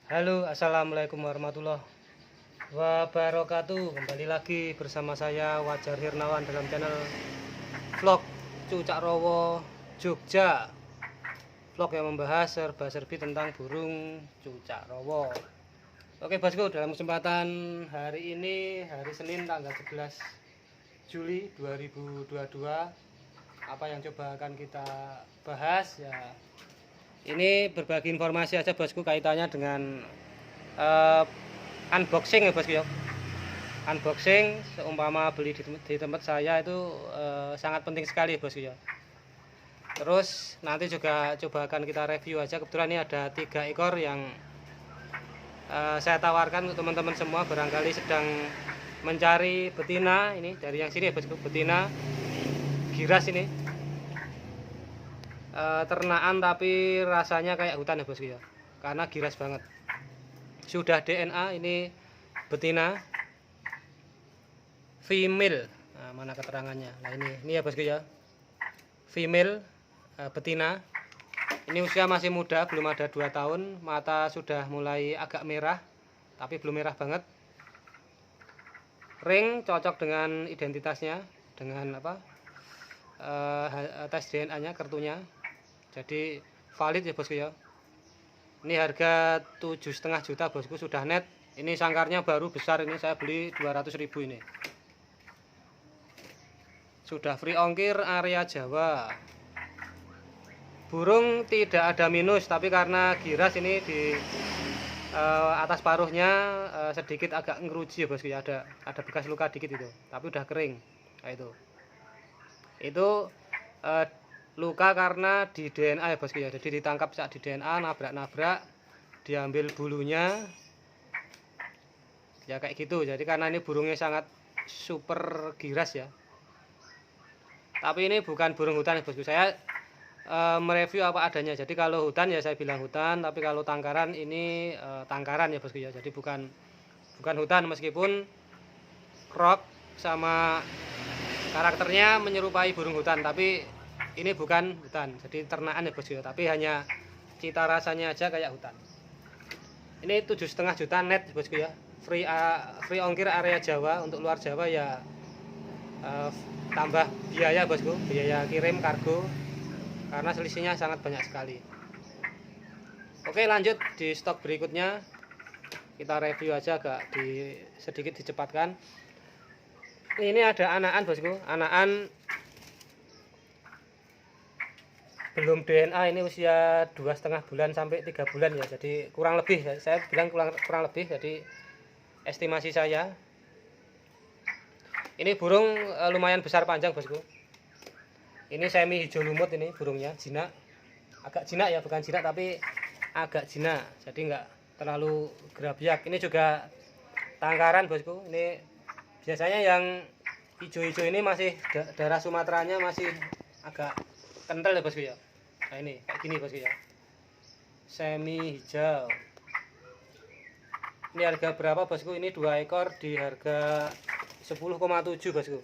Halo, assalamualaikum warahmatullahi wabarakatuh. Kembali lagi bersama saya Wajar Hirnawan dalam channel vlog Cucak Rowo Jogja. Vlog yang membahas serba-serbi tentang burung cucak rowo. Oke bosku, dalam kesempatan hari ini, hari Senin tanggal 11 Juli 2022, apa yang coba akan kita bahas ya, ini berbagi informasi aja bosku kaitannya dengan unboxing ya bosku ya. Unboxing seumpama beli di tempat saya itu sangat penting sekali bosku ya. Terus nanti juga coba akan kita review aja. Kebetulan ini ada 3 ekor yang saya tawarkan untuk teman-teman semua barangkali sedang mencari betina. Ini dari yang sini ya bosku, betina giras ini, ternakan tapi rasanya kayak hutan ya bosku ya, karena giras banget. Sudah DNA, ini betina female. Nah, mana keterangannya? Nah ini ya bosku ya, female betina. Ini usia masih muda, belum ada 2 tahun. Mata sudah mulai agak merah, tapi belum merah banget. Ring cocok dengan identitasnya, dengan apa, tes DNA nya, kartunya. Jadi valid ya bosku ya. Ini harga 7,5 juta bosku, sudah net. Ini sangkarnya baru besar, ini saya beli 200.000 ini. Sudah free ongkir area Jawa. Burung tidak ada minus, tapi karena giras ini di atas paruhnya sedikit agak ngeruji ya bosku ya, ada bekas luka dikit itu, tapi udah kering. Nah, itu luka karena di DNA ya bosku ya. Jadi ditangkap saat di DNA, nabrak-nabrak, diambil bulunya ya kayak gitu. Jadi karena ini burungnya sangat super giras ya, tapi ini bukan burung hutan ya bosku. Saya mereview apa adanya. Jadi kalau hutan ya saya bilang hutan, tapi kalau tangkaran ini tangkaran ya bosku ya. Jadi bukan hutan, meskipun krok sama karakternya menyerupai burung hutan, tapi ini bukan hutan. Jadi ternakan ya bosku ya, tapi hanya cita rasanya aja kayak hutan. Ini 7,5 juta net bosku ya. Free ongkir area Jawa. Untuk luar Jawa ya tambah biaya bosku, biaya kirim kargo, karena selisihnya sangat banyak sekali. Oke, lanjut di stok berikutnya. Kita review aja, agak sedikit dicepatkan. Ini ada anakan bosku, anakan belum DNA, ini usia 2,5 bulan sampai 3 bulan ya. Jadi kurang lebih, saya bilang kurang lebih, jadi estimasi saya. Ini burung lumayan besar panjang bosku. Ini semi hijau lumut, ini burungnya jinak, agak jinak ya, bukan jinak tapi agak jinak, jadi enggak terlalu gerabiak. Ini juga tangkaran bosku. Ini biasanya yang hijau-hijau ini masih darah Sumateranya masih agak kental ya bosku ya. Nah ini kayak gini bosku ya, semi hijau. Ini harga berapa bosku? Ini 2 ekor di harga 10,7 bosku.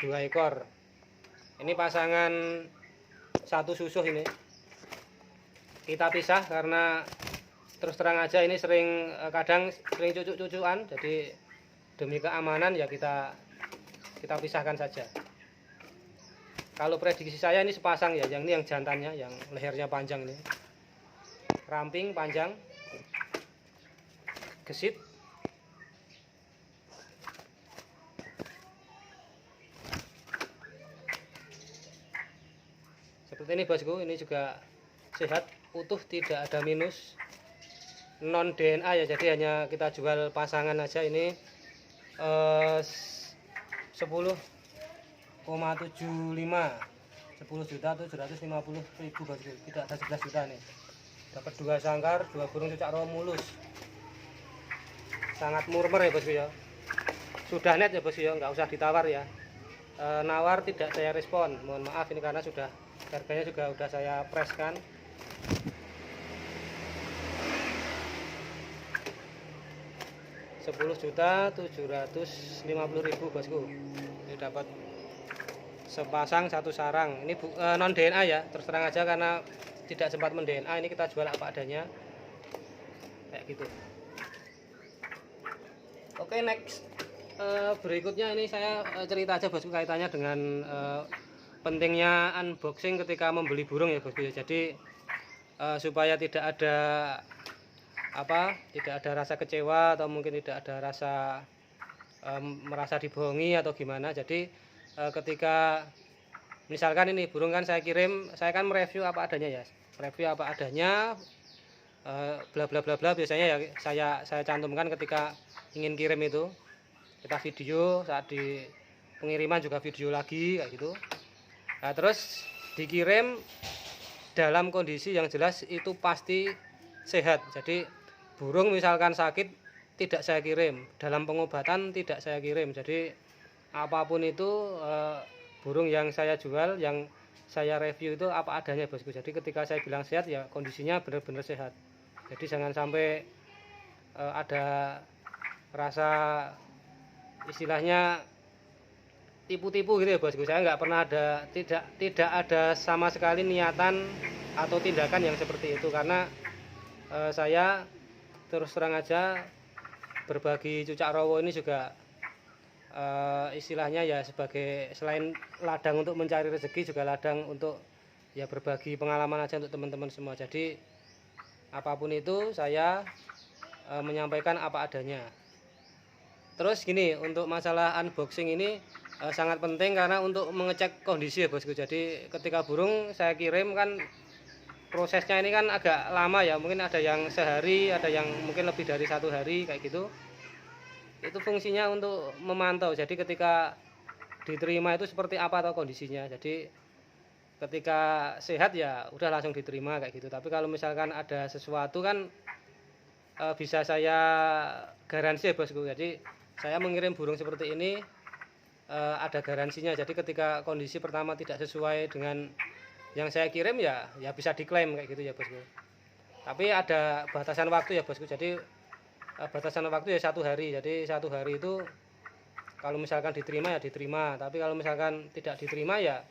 2 ekor. Ini pasangan satu susuh. Ini kita pisah karena terus terang aja ini kadang sering cucuk-cucukan, jadi demi keamanan ya kita pisahkan saja. Kalau prediksi saya ini sepasang ya, yang ini yang jantannya, yang lehernya panjang ini, ramping panjang, gesit. Seperti ini bosku. Ini juga sehat, utuh, tidak ada minus, non DNA ya. Jadi hanya kita jual pasangan aja. Ini 10,75, 10.750.000 bosku. Tidak ada 11 juta nih. Dapat 2 sangkar, 2 burung cucak rowo mulus. Sangat murmer ya bosku ya. Sudah net ya bosku ya, nggak usah ditawar ya. Nawar tidak saya respon, mohon maaf ini, karena sudah harganya juga udah saya preskan. Rp10.750.000 bosku. Ini dapat sepasang satu sarang. Ini non DNA ya, terus terang aja karena tidak sempat men DNA, ini kita jual apa adanya. kayak gitu. Oke, next. Berikutnya ini saya cerita aja bosku kaitannya dengan pentingnya unboxing ketika membeli burung ya bosku ya. Jadi supaya tidak ada rasa kecewa atau mungkin tidak ada rasa merasa dibohongi atau gimana. Jadi ketika misalkan ini burung kan saya kirim, saya kan mereview apa adanya ya, review apa adanya, bla bla bla bla, biasanya ya saya cantumkan ketika ingin kirim itu. Kita video saat di pengiriman juga video lagi kayak gitu. Nah, terus dikirim dalam kondisi yang jelas itu pasti sehat. Jadi burung misalkan sakit tidak saya kirim, dalam pengobatan tidak saya kirim. Jadi apapun itu burung yang saya jual, yang saya review itu apa adanya bosku. Jadi ketika saya bilang sehat ya kondisinya benar-benar sehat. Jadi jangan sampai ada rasa istilahnya tipu-tipu gitu ya bosku. Saya nggak pernah ada, tidak ada sama sekali niatan atau tindakan yang seperti itu, karena saya terus terang aja berbagi cucak rowo ini juga istilahnya ya sebagai selain ladang untuk mencari rezeki, juga ladang untuk ya berbagi pengalaman aja untuk teman-teman semua. Jadi apapun itu saya menyampaikan apa adanya. Terus gini, untuk masalah unboxing ini sangat penting karena untuk mengecek kondisi ya bosku. Jadi ketika burung saya kirim kan prosesnya ini kan agak lama ya, mungkin ada yang sehari, ada yang mungkin lebih dari 1 hari kayak gitu. Itu fungsinya untuk memantau. Jadi ketika diterima itu seperti apa atau kondisinya. Jadi ketika sehat ya udah langsung diterima kayak gitu. Tapi kalau misalkan ada sesuatu kan bisa saya garansi ya bosku. Jadi saya mengirim burung seperti ini ada garansinya. Jadi ketika kondisi pertama tidak sesuai dengan yang saya kirim ya bisa diklaim kayak gitu ya bosku. Tapi ada batasan waktu ya bosku. Jadi batasan waktu ya 1 hari. Jadi 1 hari itu kalau misalkan diterima ya diterima. Tapi kalau misalkan tidak diterima ya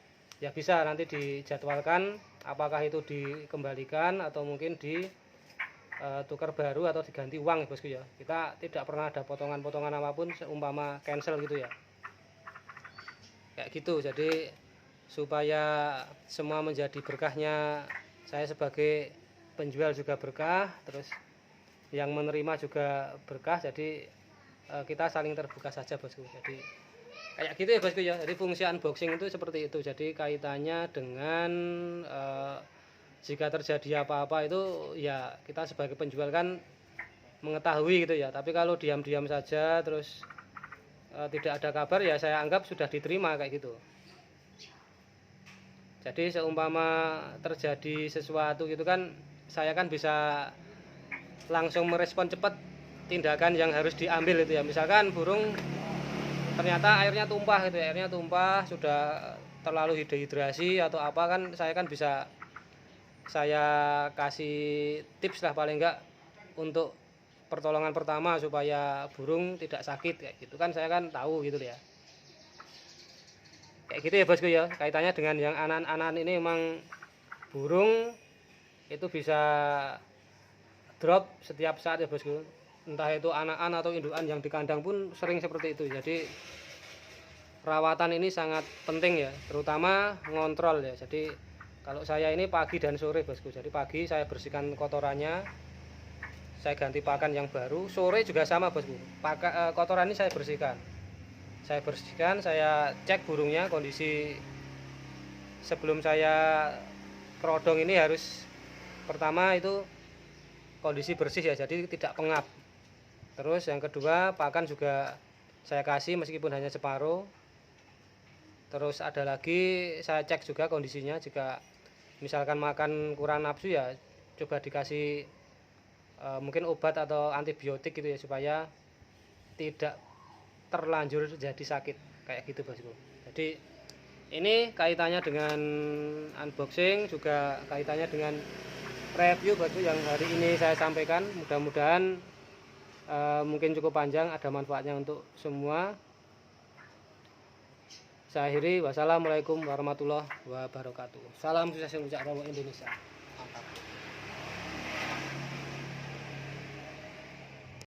bisa nanti dijadwalkan apakah itu dikembalikan atau mungkin di tukar baru atau diganti uang ya bosku ya. Kita tidak pernah ada potongan-potongan apapun seumpama cancel gitu ya, kayak gitu. Jadi supaya semua menjadi berkahnya, saya sebagai penjual juga berkah, terus yang menerima juga berkah. Jadi kita saling terbuka saja bosku. Jadi kayak gitu ya bosku ya. Jadi fungsi unboxing itu seperti itu. Jadi kaitannya dengan jika terjadi apa-apa itu ya kita sebagai penjual kan mengetahui gitu ya. Tapi kalau diam-diam saja terus tidak ada kabar ya saya anggap sudah diterima kayak gitu. Jadi seumpama terjadi sesuatu gitu kan saya kan bisa langsung merespon cepat tindakan yang harus diambil itu ya. Misalkan burung ternyata airnya tumpah gitu ya, airnya tumpah sudah terlalu dehidrasi atau apa, kan saya kan bisa saya kasih tips lah paling enggak untuk pertolongan pertama supaya burung tidak sakit kayak gitu kan, saya kan tahu gitu ya. Kayak gitu ya bosku ya, kaitannya dengan yang anan-anan ini. Memang burung itu bisa drop setiap saat ya bosku, entah itu anakan atau indukan yang di kandang pun sering seperti itu. Jadi perawatan ini sangat penting ya, terutama ngontrol ya. Jadi kalau saya ini pagi dan sore bosku. Jadi pagi saya bersihkan kotorannya, saya ganti pakan yang baru. Sore juga sama bosku, kotoran ini saya bersihkan. Saya cek burungnya kondisi sebelum saya kerodong ini harus pertama itu kondisi bersih ya, jadi tidak pengap. Terus yang kedua pakan juga saya kasih meskipun hanya separuh. Terus ada lagi saya cek juga kondisinya, jika misalkan makan kurang nafsu ya coba dikasih mungkin obat atau antibiotik gitu ya, supaya tidak terlanjur jadi sakit kayak gitu bosku. Jadi ini kaitannya dengan unboxing, juga kaitannya dengan review bosku yang hari ini saya sampaikan. Mudah-mudahan mungkin cukup panjang, ada manfaatnya untuk semua. Saya akhiri, wassalamualaikum warahmatullahi wabarakatuh. Salam sukses untuk Rowo Indonesia. Mantap.